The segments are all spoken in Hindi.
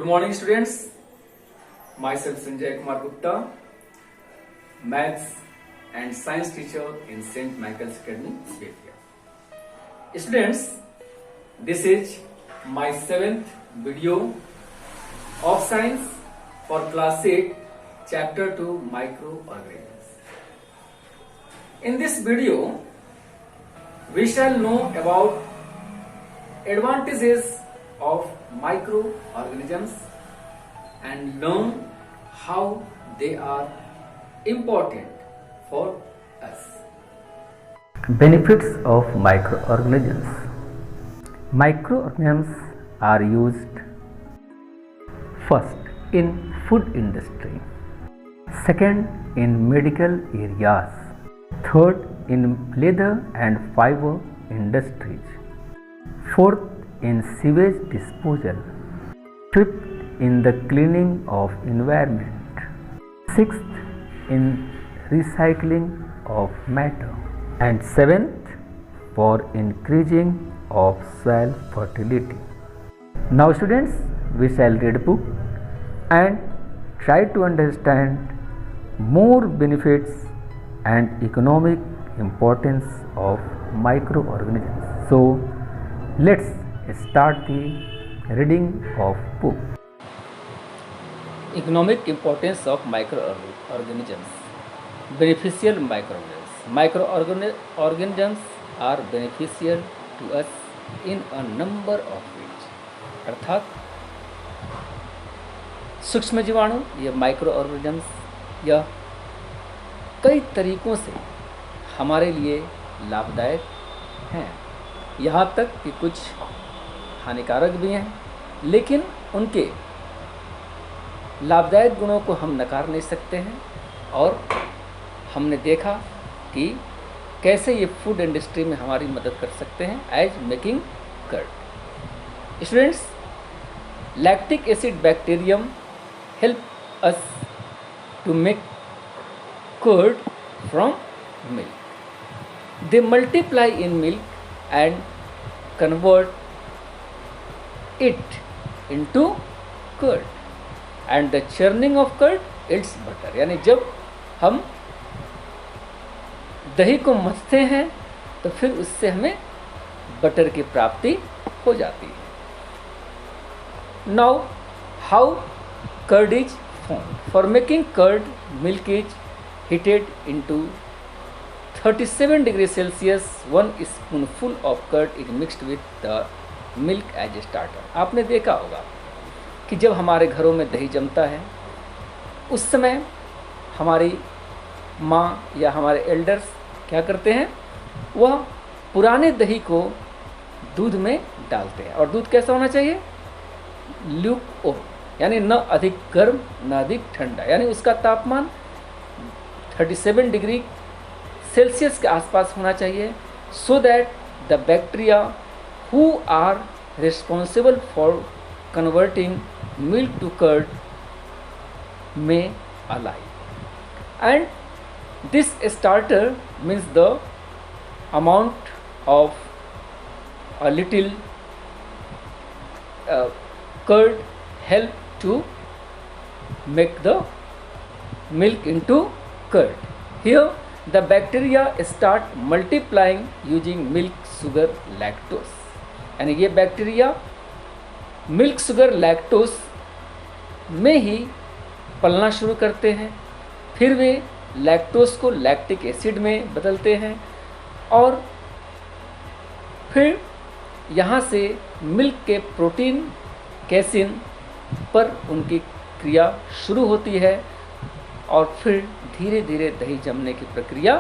Good morning students, myself Sanjay Kumar Gupta, Maths and Science teacher in St. Michael's Academy, Bettiah. Students, this is my 7th video of Science for Class 8, Chapter 2, Microorganisms. In this video, we shall know about advantages of microorganisms and learn how they are important for us. Benefits of microorganisms. Microorganisms are used first in food industry, second in medical areas, third in leather and fiber industries, fourth in sewage disposal, fifth in the cleaning of environment, sixth in recycling of matter, and seventh for increasing of soil fertility. Now students, we shall read a book and try to understand more benefits and economic importance of microorganisms. So let's start the reading of book. Economic importance of microorganisms. Beneficial microorganisms. Microorganisms are beneficial to us in a number of ways. अर्थात सूक्ष्म जीवाणु या माइक्रोऑर्गेनिजम्स यह कई तरीकों से हमारे लिए लाभदायक हैं, यहाँ तक कि कुछ हानिकारक भी हैं, लेकिन उनके लाभदायक गुणों को हम नकार नहीं सकते हैं। और हमने देखा कि कैसे ये फूड इंडस्ट्री में हमारी मदद कर सकते हैं as making curd. Students, lactic acid bacterium help us to make curd from milk. They multiply in milk and convert it into curd, and the churning of curd it's butter। यानी जब हम दही को मथते हैं तो फिर उससे हमें बटर की प्राप्ति हो जाती है। Now how curd is formed? For making curd, milk is heated into 37 degrees Celsius, 1 spoonful of curd is mixed with the milk as a starter। आपने देखा होगा कि जब हमारे घरों में दही जमता है उस समय हमारी माँ या हमारे एल्डर्स क्या करते हैं, वह पुराने दही को दूध में डालते हैं। और दूध कैसा होना चाहिए? ल्यूकवार्म, यानी न अधिक गर्म न अधिक ठंडा, यानी उसका तापमान 37 डिग्री सेल्सियस के आसपास होना चाहिए, so that the bacteria who are responsible for converting milk to curd में अलाइव। And this starter means the amount of a little curd help to make the milk into curd. Here the bacteria start multiplying using milk, sugar, lactose। यानी ये बैक्टीरिया मिल्क, शुगर, लैक्टोस में ही पलना शुरू करते हैं, फिर वे लैक्टोस को लैक्टिक एसिड में बदलते हैं और फिर यहाँ से मिल्क के प्रोटीन कैसिन पर उनकी क्रिया शुरू होती है और फिर धीरे धीरे दही जमने की प्रक्रिया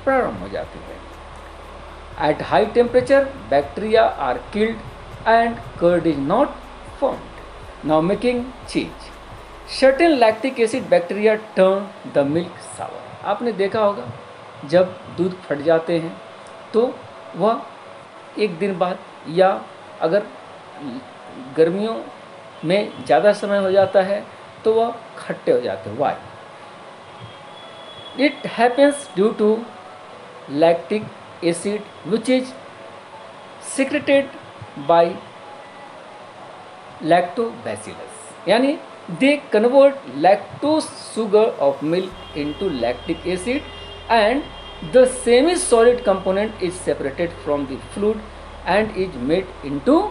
प्रारंभ हो जाती है। At high temperature bacteria are killed and curd is not formed. Now making cheese. Certain lactic acid bacteria turn the milk sour. आपने देखा होगा जब दूध फट जाते हैं तो वह एक दिन बाद, या अगर गर्मियों में ज़्यादा समय हो जाता है तो वह खट्टे हो जाते हैं। Y? It happens due to lactic acid which is secreted by lactobacillus। यानी they convert lactose sugar of milk into lactic acid and the semi solid component is separated from the fluid and is made into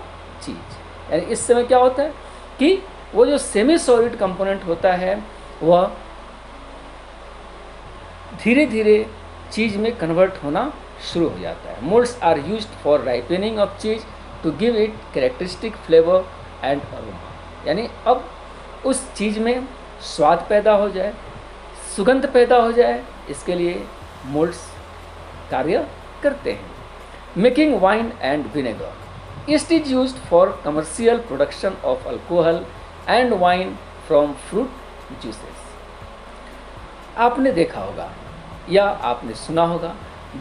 चीज। यानी इस समय क्या होता है कि वो जो सेमी सॉलिड कंपोनेंट होता है वह धीरे धीरे चीज़ में कन्वर्ट होना शुरू हो जाता है। Moulds are used for ripening of cheese to give it characteristic flavour and aroma. यानी अब उस चीज़ में स्वाद पैदा हो जाए, सुगंध पैदा हो जाए, इसके लिए मोल्ड्स कार्य करते हैं। Making wine and vinegar, east is used for commercial production of alcohol and wine from fruit juices. आपने देखा होगा या आपने सुना होगा,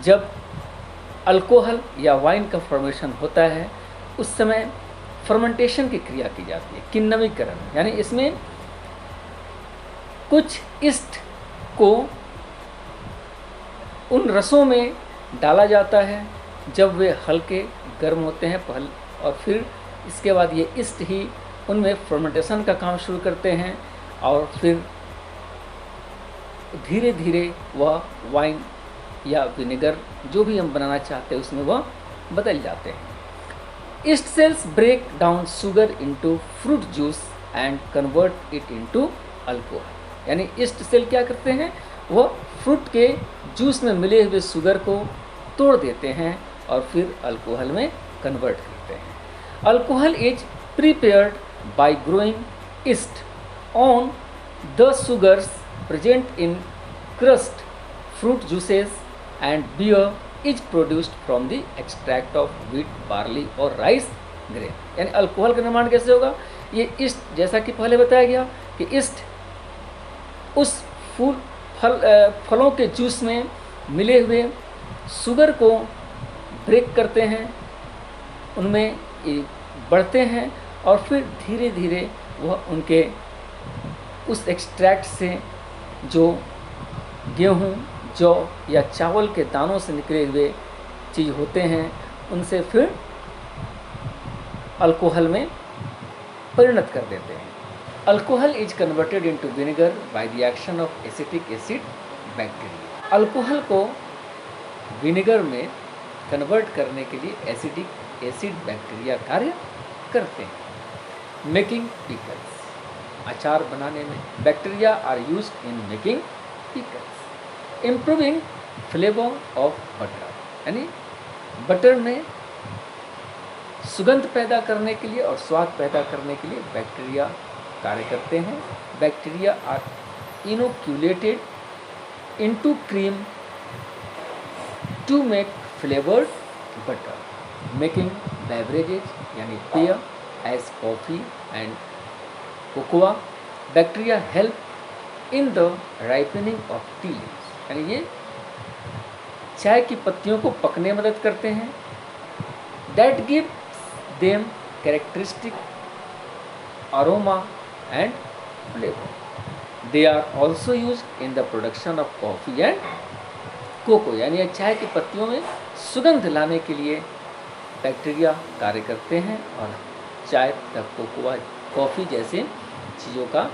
जब अल्कोहल या वाइन का फॉर्मेशन होता है उस समय फर्मेंटेशन की क्रिया की जाती है, किण्वनीकरण। यानी इसमें कुछ ईस्ट को उन रसों में डाला जाता है जब वे हल्के गर्म होते हैं और फिर इसके बाद ये ईस्ट ही उनमें फर्मेंटेशन का काम शुरू करते हैं और फिर धीरे धीरे वह वाइन या विनेगर जो भी हम बनाना चाहते हैं उसमें वह बदल जाते हैं। Yeast cells break down sugar into fruit juice and convert it into alcohol. यानी ईस्ट सेल क्या करते हैं, वह फ्रूट के जूस में मिले हुए शुगर को तोड़ देते हैं और फिर अल्कोहल में कन्वर्ट करते हैं। Alcohol is prepared by growing east on the sugars present in crust fruit juices and beer is produced from the extract of wheat, barley और rice grain। यानी अल्कोहल का निर्माण कैसे होगा, ये ईस्ट जैसा कि पहले बताया गया कि ईस्ट उस फलों के जूस में मिले हुए शुगर को ब्रेक करते हैं, उनमें बढ़ते हैं और फिर धीरे धीरे वह उनके उस एक्सट्रैक्ट से जो गेहूँ, जौ या चावल के दानों से निकले हुए चीज़ होते हैं उनसे फिर अल्कोहल में परिणत कर देते हैं। Alcohol is converted into vinegar by the action of acetic acid bacteria. Alcohol को विनेगर में कन्वर्ट करने के लिए एसिडिक एसिड बैक्टीरिया कार्य करते हैं। मेकिंग पिकल्स, अचार बनाने में bacteria are used in making pickles. Improving flavour of butter, यानी बटर में सुगंध पैदा करने के लिए और स्वाद पैदा करने के लिए बैक्टीरिया कार्य करते हैं। Bacteria are inoculated into cream to make flavoured butter. Making beverages यानी पेय as coffee and cocoa, bacteria help in the ripening of tea leaves. यानी ये चाय की पत्तियों को पकने में मदद करते हैं। That gives them characteristic aroma and flavour. They are also used in the production of coffee and cocoa. यानी चाय की पत्तियों में सुगंध लाने के लिए बैक्टीरिया कार्य करते हैं और चाय या कोकोआ, कॉफ़ी जैसे चीज़ों का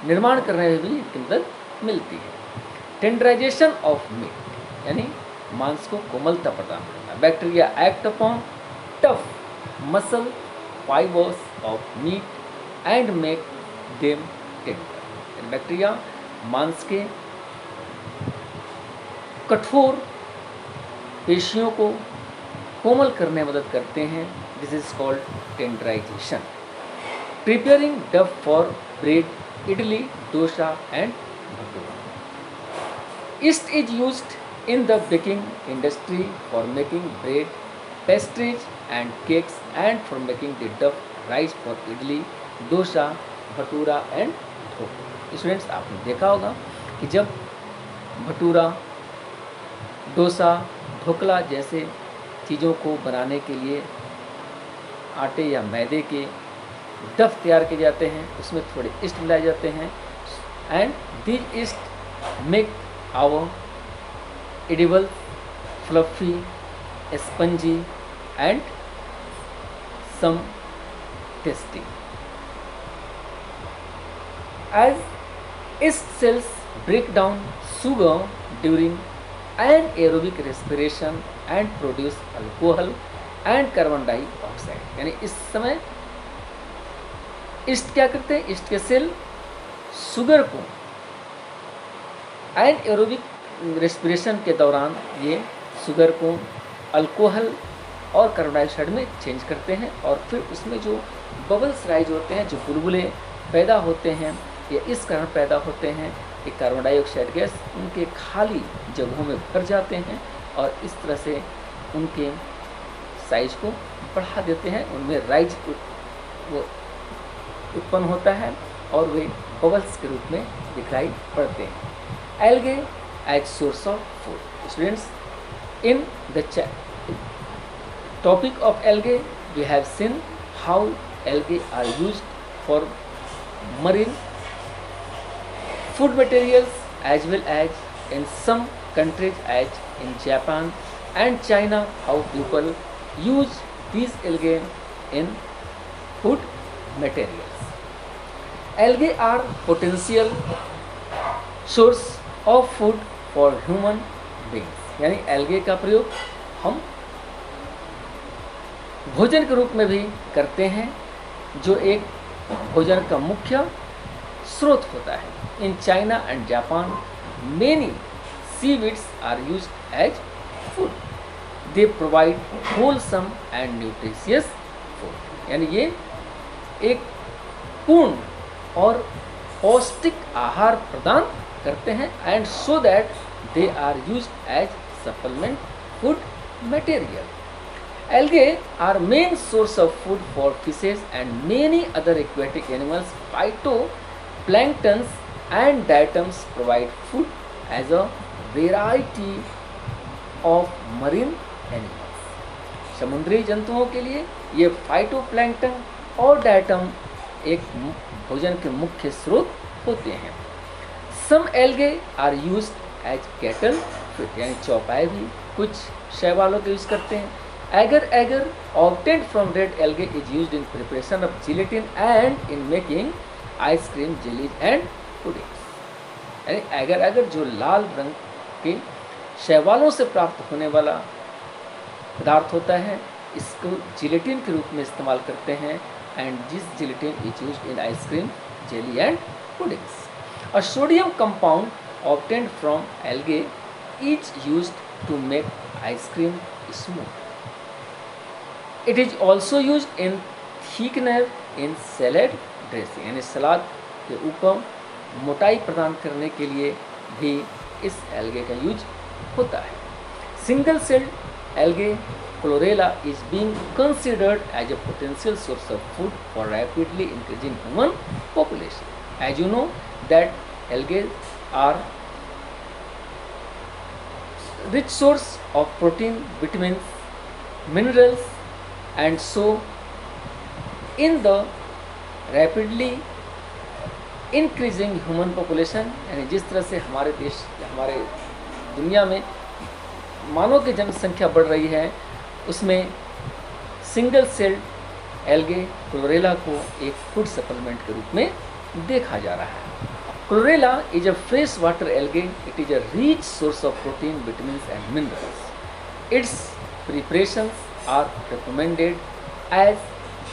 निर्माण करने में भी इनकी मदद मिलती है। टेंडराइजेशन ऑफ मीट, यानी मांस को कोमलता प्रदान करना। Bacteria act upon tough muscle fibres of meat and make them tender. Bacteria मांस के कठोर पेशियों को कोमल करने में मदद करते हैं। This is called tenderisation. Preparing dough for bread, idli, dosa and bhatura. Yeast is used in the baking industry for making bread, pastries and cakes and for making the dough rice for idli, dosa, bhatura and dhokla। Students, आपने देखा होगा कि जब भटूरा, डोसा, ढोकला जैसे चीज़ों को बनाने के लिए आटे या मैदे के डफ तैयार किए जाते हैं, उसमें थोड़े ईस्ट मिलाए जाते हैं and these east make our edible, fluffy, spongy and some tasty। as yeast cells break down sugar during anaerobic respiration and produce alcohol and carbon dioxide. यानी इस समय ईस्ट क्या करते हैं, ईस्ट के सेल शुगर को एनाएरोबिक रेस्पिरेशन के दौरान ये शुगर को अल्कोहल और कार्बन डाइऑक्साइड में चेंज करते हैं और फिर उसमें जो बबल्स राइज होते हैं, जो बुलबुले पैदा होते हैं, ये इस कारण पैदा होते हैं कि कार्बन डाइऑक्साइड गैस उनके खाली जगहों में भर जाते हैं और इस तरह से उनके साइज को बढ़ा देते हैं, उनमें राइज वो उत्पन्न होता है और वे बबल्स के रूप में दिखाई पड़ते हैं। Algae as source of food. Students, in the topic of algae we have seen how algae are used for marine food materials as well as in some countries as in Japan and China, how people use these algae in food materials. Algae are potential source of food for human beings. यानी algae का प्रयोग हम भोजन के रूप में भी करते हैं, जो एक भोजन का मुख्य स्रोत होता है। In China and Japan many seaweeds are used as food. They provide wholesome and nutritious food. यानी ये एक पूर्ण और पौष्टिक आहार प्रदान करते हैं and so that they are used as supplement food material. Algae are main source of food for fishes and many other aquatic animals. Phytoplanktons and diatoms provide food as a variety of marine animals. समुद्री जंतुओं के लिए ये फाइटोप्लैंक्टन और डायटम एक भोजन के मुख्य स्रोत होते हैं। Some algae are used as cattle feed, यानी चौपाई भी कुछ शैवालों के यूज करते हैं। Agar obtained from red algae is used in preparation of gelatin and in making ice cream, jellies and puddings. यानी agar जो लाल रंग के शैवालों से प्राप्त होने वाला पदार्थ होता है, इसको जिलेटिन के रूप में इस्तेमाल करते हैं एंड जिस gelatin is used in ice cream, jelly and puddings. A sodium compound obtained from algae is used to make ice cream smooth. It is also used in thickener in salad dressing, यानी सलाद के ऊपर मोटाई प्रदान करने के लिए भी इस एल्गे का यूज होता है। Single celled algae chlorella is being considered as a potential source of food for rapidly increasing human population. As you know that algae are rich source of protein, vitamins, minerals, and so in the rapidly increasing human population, यानी जिस तरह से हमारे देश, हमारे दुनिया में मानव की जनसंख्या बढ़ रही है, उसमें सिंगल सेल्ड एल्गे क्लोरेला को एक फूड सप्लीमेंट के रूप में देखा जा रहा है। Chlorella is a fresh water algae. It is a rich source of protein, vitamins and minerals. It's preparations are recommended as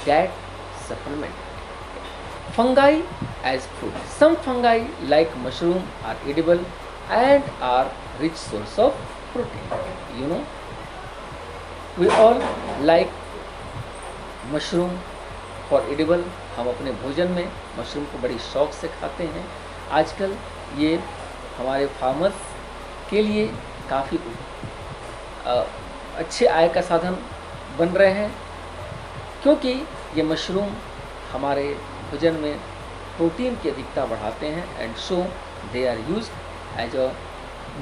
diet supplement. Fungi as food. Some fungi like mushroom are edible and are rich source of protein. You know, we all like mushroom for edible. हम अपने भोजन में मशरूम को बड़ी शौक से खाते हैं। आजकल ये हमारे फार्मर्स के लिए काफ़ी अच्छे आय का साधन बन रहे हैं, क्योंकि ये मशरूम हमारे भोजन में प्रोटीन की अधिकता बढ़ाते हैं and so they are used as a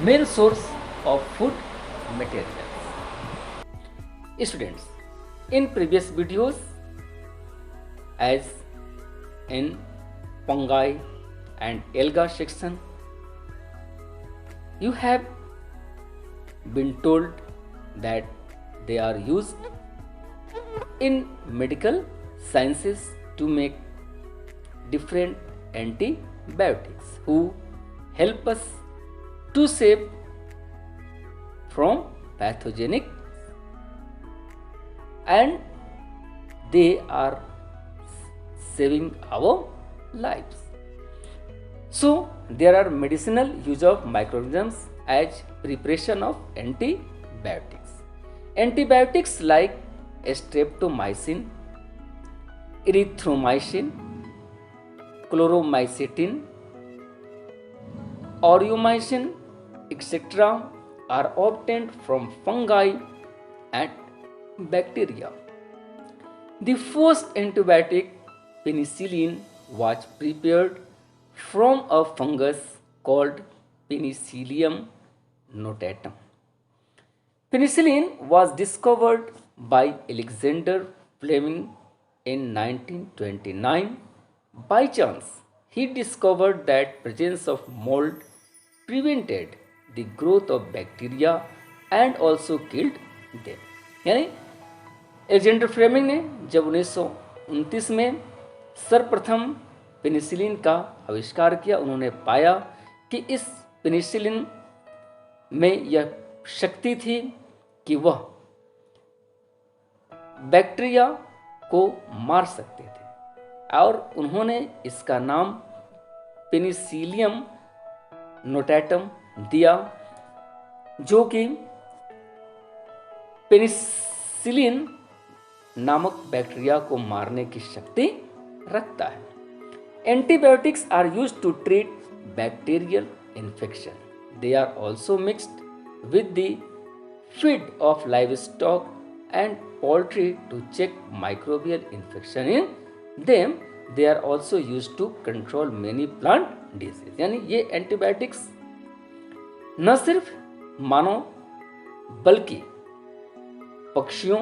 main source of food material. Students, in previous videos as in fungi and alga section, you have been told that they are used in medical sciences to make different antibiotics who help us to save from pathogenic, and they are saving our lives. So there are medicinal use of microorganisms as preparation of antibiotics. Antibiotics like streptomycin, erythromycin, chloromycetin, aureomycin, etc. are obtained from fungi and bacteria. The first antibiotic, penicillin, was prepared from a fungus called Penicillium notatum. Penicillin was discovered by Alexander Fleming in 1929. By chance, he discovered that presence of mold prevented the growth of bacteria and also killed them. यानी एलेक्जेंडर फ्लेमिंग ने जब 1929 में सर्वप्रथम पेनिसिलिन का आविष्कार किया, उन्होंने पाया कि इस पेनिसिलिन में यह शक्ति थी कि वह बैक्टीरिया को मार सकते थे, और उन्होंने इसका नाम पेनिसिलियम नोटैटम दिया, जो कि पेनिसिलिन नामक बैक्टीरिया को मारने की शक्ति रखता है. Antibiotics are used to treat bacterial infection. They are also mixed with the feed of livestock and poultry to check microbial infection in them. They are also used to control many plant diseases. यानी ये एंटीबायोटिक्स न सिर्फ मानव बल्कि पक्षियों,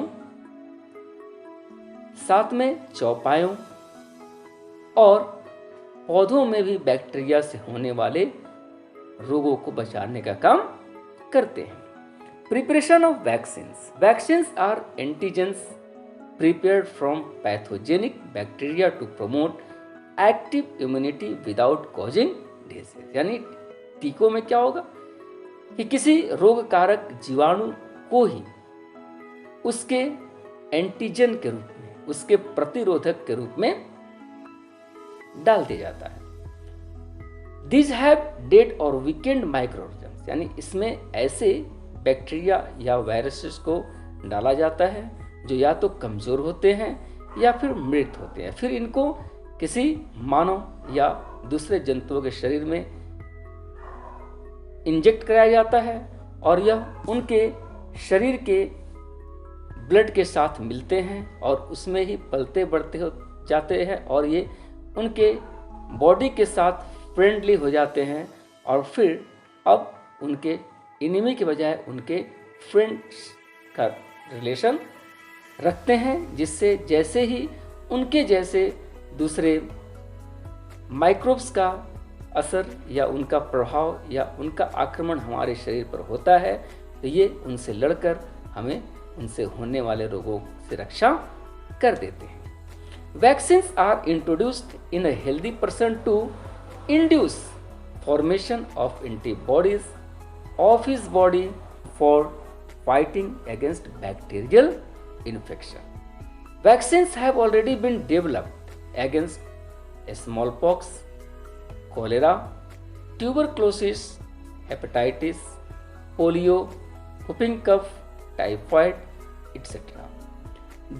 साथ में चौपायों और पौधों में भी बैक्टीरिया से होने वाले रोगों को बचाने का काम करते हैं. Preparation of vaccines. Vaccines are antigens prepared from pathogenic bacteria to promote active immunity without causing disease. यानी टीकों में क्या होगा कि किसी रोग कारक जीवाणु को ही उसके एंटीजन के रूप में, उसके प्रतिरोधक के रूप में डाल दिया जाता है. These have dead or weakened microorganisms. यानी इसमें ऐसे बैक्टीरिया या वायरसेस को डाला जाता है जो या तो कमज़ोर होते हैं या फिर मृत होते हैं. फिर इनको किसी मानव या दूसरे जंतुओं के शरीर में इंजेक्ट कराया जाता है और यह उनके शरीर के ब्लड के साथ मिलते हैं और उसमें ही पलते बढ़ते हो जाते हैं और ये उनके बॉडी के साथ फ्रेंडली हो जाते हैं और फिर अब उनके इनिमी के बजाय उनके फ्रेंड्स का रिलेशन रखते हैं, जिससे जैसे ही उनके जैसे दूसरे माइक्रोब्स का असर या उनका प्रभाव या उनका आक्रमण हमारे शरीर पर होता है तो ये उनसे लड़कर हमें उनसे होने वाले रोगों से रक्षा कर देते हैं. Vaccines are introduced in a healthy person to induce formation of antibodies of his body for fighting against bacterial infection. Vaccines have already been developed against smallpox, cholera, tuberculosis, hepatitis, polio, whooping cough, typhoid, etc.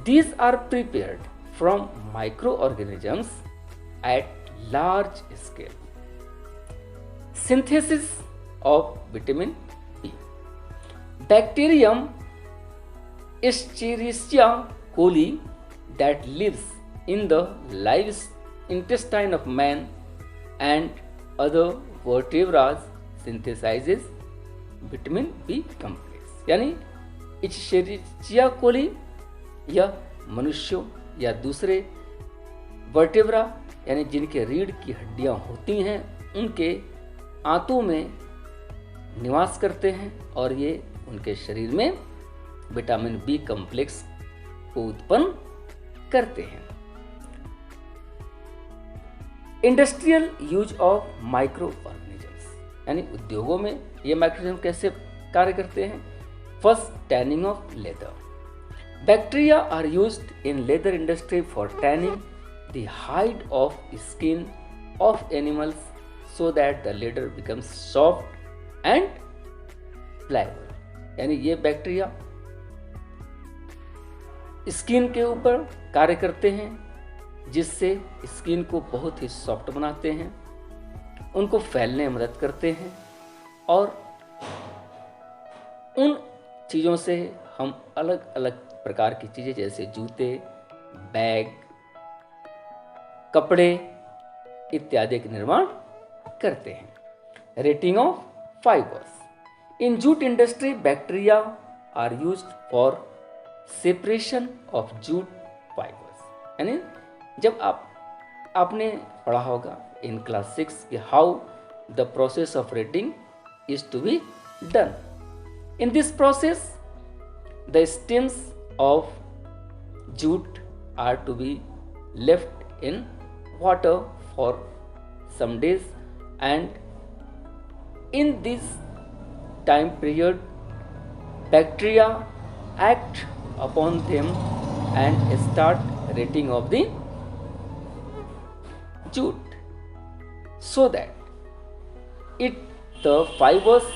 These are prepared from microorganisms at large scale. Synthesis of vitamin B. Bacterium Escherichia coli that lives in the live intestine of man and other vertebrates synthesizes vitamin B complex. यानी Escherichia coli यह मनुष्यों या दूसरे वर्टेब्रा यानी जिनके रीढ़ की हड्डियां होती हैं उनके आंतों में निवास करते हैं और ये उनके शरीर में विटामिन बी कॉम्प्लेक्स को उत्पन्न करते हैं. Industrial use of micro organisms, यानी उद्योगों में ये माइक्रोऑर्गेनिज्म कैसे कार्य करते हैं। First, tanning of leather. Bacteria are used in leather industry for tanning the hide of skin of animals so that the leather becomes soft and pliable. यानी ये बैक्टीरिया स्किन के ऊपर कार्य करते हैं, जिससे स्किन को बहुत ही सॉफ्ट बनाते हैं, उनको फैलने में मदद करते हैं, और उन चीज़ों से हम अलग अलग प्रकार की चीज़ें जैसे जूते, बैग, कपड़े इत्यादि के निर्माण करते हैं। Retting of fibres. In jute industry bacteria are used for separation of jute fibres. यानी जब आपने पढ़ा होगा इन क्लास 6 कि how the process of retting is to be done. In this process the stems of jute are to be left in water for some days, and in this time period bacteria act upon them and start rotting of the jute, so that the fibers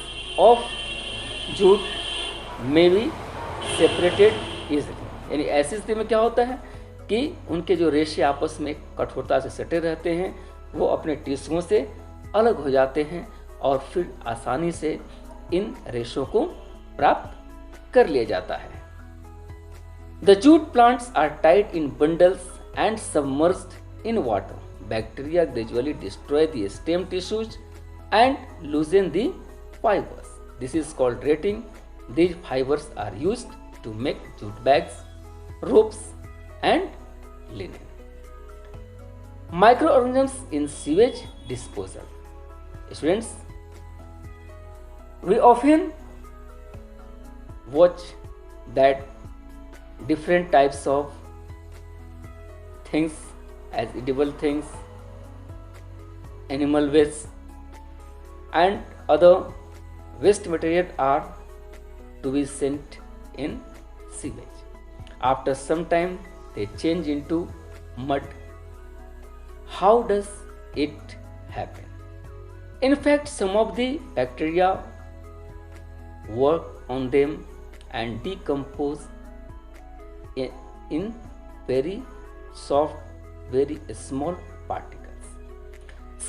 of jute may be separated easily. यानी ऐसी स्थिति में क्या होता है कि उनके जो रेशे आपस में कठोरता से सटे रहते हैं, वो अपने टिश्यूओं से अलग हो जाते हैं और फिर आसानी से इन रेशों को प्राप्त कर लिया जाता है। The jute plants are tied in bundles and submerged in water. Bacteria gradually destroy the stem tissues and loosen the fibres. This is called retting. These fibers are used to make jute bags, ropes and linen. Microorganisms in sewage disposal. Students, we often watch that different types of things as edible things, animal waste and other waste material are to be sent in sewage. After some time they change into mud. How does it happen? In fact, some of the bacteria work on them and decompose in very soft, very small particles.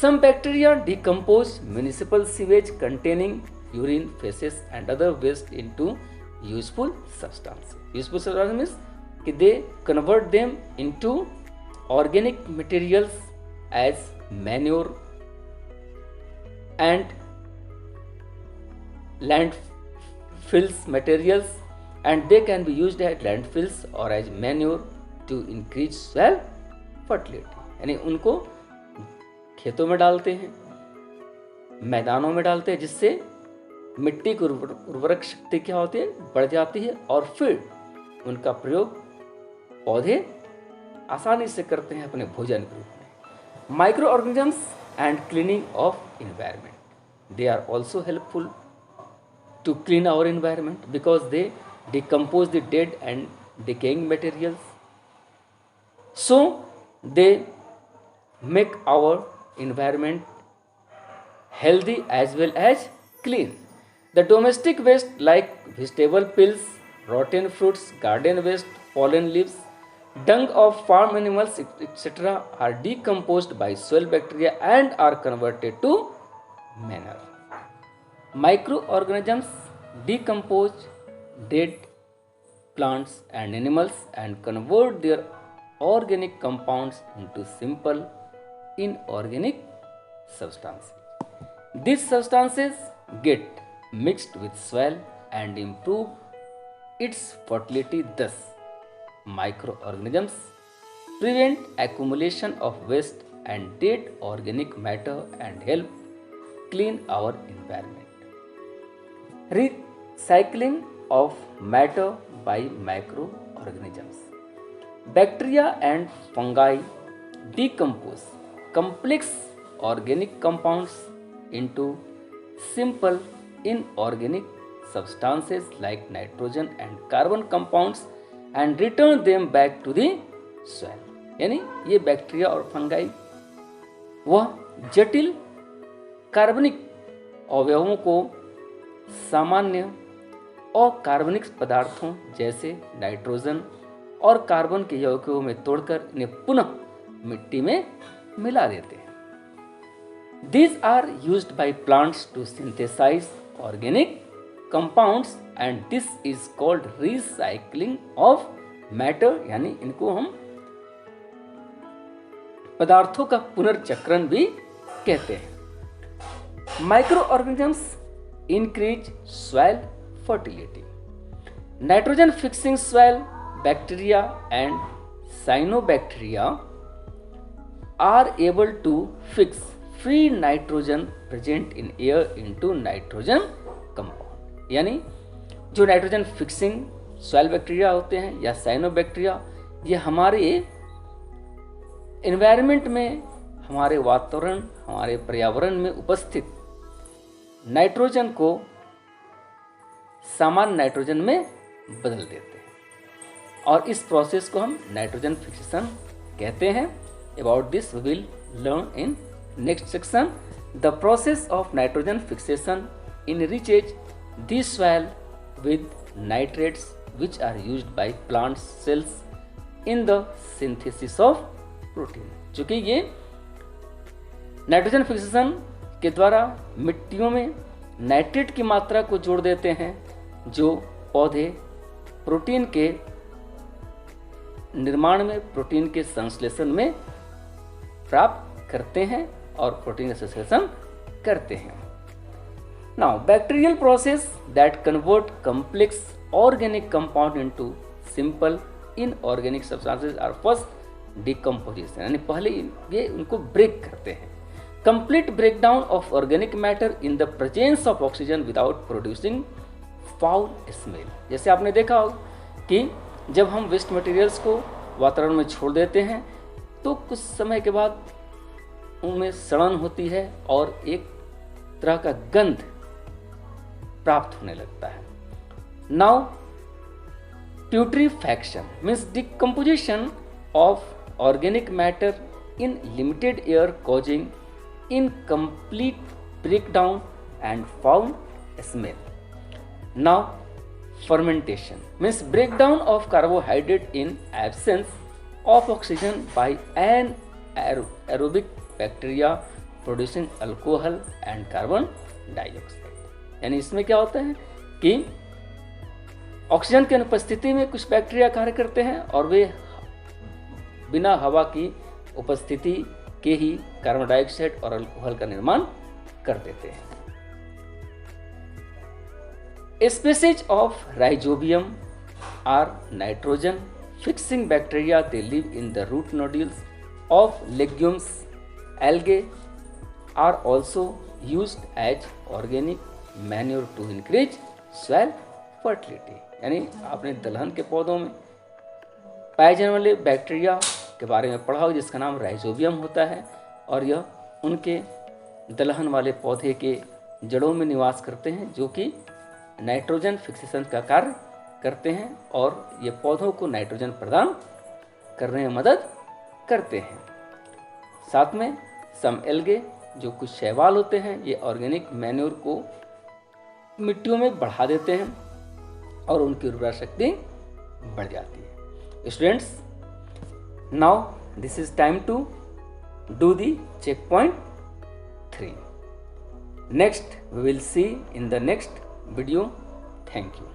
Some bacteria decompose municipal sewage containing urine, feces and other waste into useful substances. Useful substances means कि they convert them into organic materials as manure and landfills materials, and they can be used at landfills or as manure to increase soil fertility. यानी उनको खेतों में डालते हैं, मैदानों में डालते हैं, जिससे मिट्टी की उर्वरक शक्ति क्या होती है, बढ़ जाती है, और फिर उनका प्रयोग पौधे आसानी से करते हैं अपने भोजन के रूप में। Micro organisms and cleaning of environment. They are also helpful to clean our environment because they decompose the dead and decaying materials, so they make our environment healthy as well as clean. The domestic waste like vegetable peels, rotten fruits, garden waste, fallen leaves, dung of farm animals, etc. are decomposed by soil bacteria and are converted to manure. Microorganisms decompose dead plants and animals and convert their organic compounds into simple inorganic substances. These substances get mixed with soil and improve its fertility. Thus, microorganisms prevent accumulation of waste and dead organic matter and help clean our environment. Recycling of matter by microorganisms. Bacteria and fungi decompose complex organic compounds into simple inorganic substances like nitrogen and carbon compounds and return them back to the soil. यानी ये बैक्टीरिया और फंगाई वह जटिल कार्बनिक अवयवों को सामान्य अकार्बनिक पदार्थों जैसे नाइट्रोजन और कार्बन के यौगिकों में तोड़कर इन्हें पुनः मिट्टी में मिला देते हैं. These are used by plants to synthesize organic compounds and this is called recycling of matter. यानी इनको हम पदार्थों का पुनर्चक्रण भी कहते हैं. Microorganisms increase soil fertility. Nitrogen fixing soil bacteria and cyanobacteria are able to fix free nitrogen present in air into nitrogen compound. यानी जो नाइट्रोजन फिक्सिंग सॉइल बैक्टीरिया होते हैं या साइनोबैक्टीरिया, ये हमारे एनवायरनमेंट में, हमारे वातावरण, हमारे पर्यावरण में उपस्थित नाइट्रोजन को सामान्य नाइट्रोजन में बदल देते हैं और इस प्रोसेस को हम नाइट्रोजन फिक्सेशन कहते हैं. About this we will learn in next section. The process of nitrogen fixation enriches the soil with nitrates which are used by plant cells in the synthesis of protein. चूंकि ये नाइट्रोजन फिक्सेशन के द्वारा मिट्टियों में नाइट्रेट की मात्रा को जोड़ देते हैं जो पौधे प्रोटीन के निर्माण में, प्रोटीन के संश्लेषण में प्राप्त करते हैं और प्रोटीन का संश्लेषण करते हैं. Now, bacterial process that convert complex organic compound into simple inorganic substances are first decomposition. यानी पहले ये उनको ब्रेक करते हैं. Complete breakdown of organic matter in the presence of oxygen without producing foul smell. जैसे आपने देखा होगा कि जब हम वेस्ट मटेरियल्स को वातावरण में छोड़ देते हैं तो कुछ समय के बाद उनमें सड़न होती है और एक तरह का गंध प्राप्त होने लगता है. Now putrefaction means decomposition of organic matter in limited air causing incomplete breakdown and foul smell. Now fermentation means breakdown of carbohydrate in absence of oxygen by anaerobic bacteria producing alcohol and carbon dioxide. यानी इसमें क्या होता है कि ऑक्सीजन की अनुपस्थिति में कुछ बैक्टीरिया कार्य करते हैं और वे बिना हवा की उपस्थिति के ही कार्बन डाइऑक्साइड और अल्कोहल का निर्माण कर देते हैं. Species of rhizobium are nitrogen fixing bacteria. They live in the root nodules of legumes. Algae are also used as organic manure to increase soil fertility. यानी आपने दलहन के पौधों में पाए जाने वाले बैक्टीरिया के बारे में पढ़ा हो जिसका नाम राइजोबियम होता है और यह उनके दलहन वाले पौधे के जड़ों में निवास करते हैं जो कि नाइट्रोजन फिक्सेशन का कार्य करते हैं और ये पौधों को नाइट्रोजन प्रदान करने में मदद करते हैं. साथ में सम एल्गे जो कुछ शैवाल होते हैं ये ऑर्गेनिक मैन्योर को मिट्टियों में बढ़ा देते हैं और उनकी उर्वरा शक्ति बढ़ जाती है. Students, now this is time to do the check point 3. Next we will see in the next video. Thank you.